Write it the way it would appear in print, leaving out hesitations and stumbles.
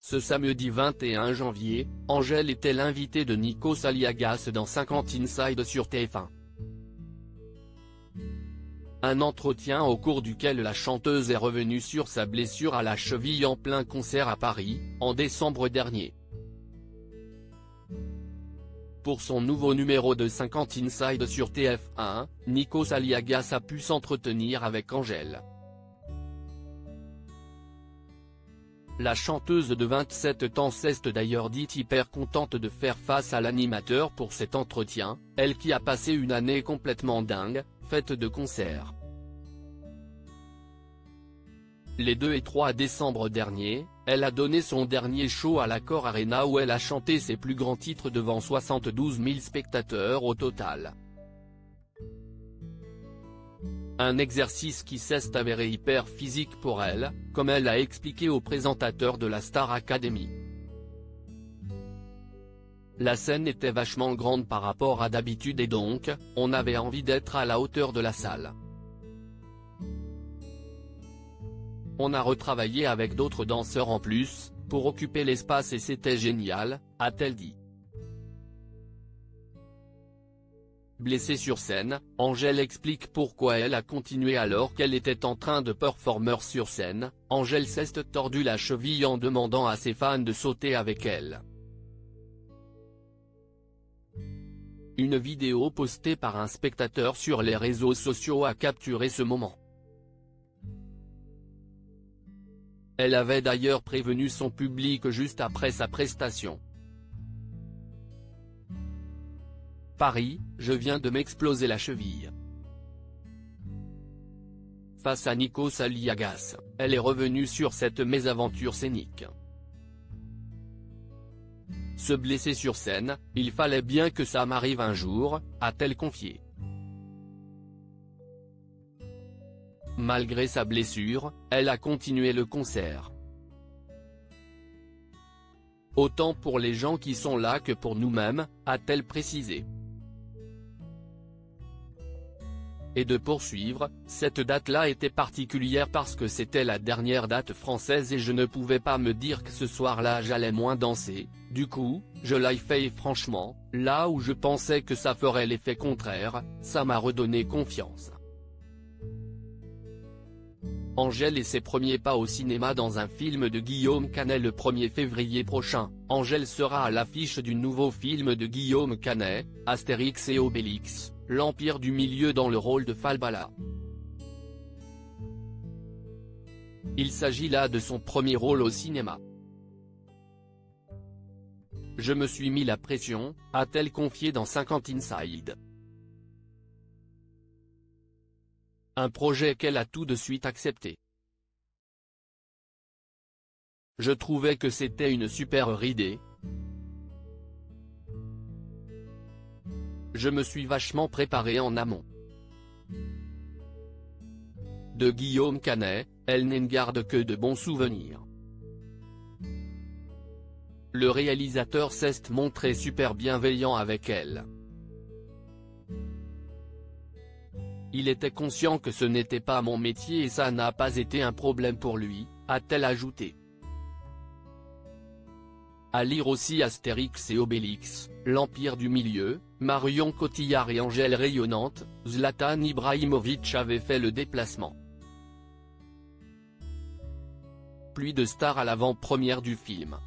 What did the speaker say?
Ce samedi 21 janvier, Angèle était l'invitée de Nikos Aliagas dans 50 Inside sur TF1. Un entretien au cours duquel la chanteuse est revenue sur sa blessure à la cheville en plein concert à Paris, en décembre dernier. Pour son nouveau numéro de 50 Inside sur TF1, Nikos Aliagas a pu s'entretenir avec Angèle. La chanteuse de 27 ans s'est d'ailleurs dite hyper contente de faire face à l'animateur pour cet entretien, elle qui a passé une année complètement dingue, faite de concerts. Les 2 et 3 décembre dernier, elle a donné son dernier show à l'Accor Arena où elle a chanté ses plus grands titres devant 72 000 spectateurs au total. Un exercice qui s'est avéré hyper physique pour elle, comme elle a expliqué au présentateur de la Star Academy. La scène était vachement grande par rapport à d'habitude et donc, on avait envie d'être à la hauteur de la salle. On a retravaillé avec d'autres danseurs en plus, pour occuper l'espace et c'était génial, a-t-elle dit. Blessée sur scène, Angèle explique pourquoi elle a continué alors qu'elle était en train de performer sur scène. Angèle s'est tordu la cheville en demandant à ses fans de sauter avec elle. Une vidéo postée par un spectateur sur les réseaux sociaux a capturé ce moment. Elle avait d'ailleurs prévenu son public juste après sa prestation. Paris, je viens de m'exploser la cheville. Face à Nikos Aliagas, elle est revenue sur cette mésaventure scénique. Se blesser sur scène, il fallait bien que ça m'arrive un jour, a-t-elle confié. Malgré sa blessure, elle a continué le concert. Autant pour les gens qui sont là que pour nous-mêmes, a-t-elle précisé. Et de poursuivre, cette date-là était particulière parce que c'était la dernière date française et je ne pouvais pas me dire que ce soir-là j'allais moins danser, du coup, je l'ai fait et franchement, là où je pensais que ça ferait l'effet contraire, ça m'a redonné confiance. Angèle et ses premiers pas au cinéma dans un film de Guillaume Canet le 1er février prochain. Angèle sera à l'affiche du nouveau film de Guillaume Canet, Astérix et Obélix, l'Empire du Milieu dans le rôle de Falbala. Il s'agit là de son premier rôle au cinéma. Je me suis mis la pression, a-t-elle confié dans 50 Inside. Un projet qu'elle a tout de suite accepté. Je trouvais que c'était une super idée. Je me suis vachement préparé en amont. De Guillaume Canet, elle n'en garde que de bons souvenirs. Le réalisateur s'est montré super bienveillant avec elle. Il était conscient que ce n'était pas mon métier et ça n'a pas été un problème pour lui, a-t-elle ajouté. À lire aussi Astérix et Obélix, l'Empire du Milieu, Marion Cotillard et Angèle rayonnante, Zlatan Ibrahimovic avait fait le déplacement. Pluie de stars à l'avant-première du film.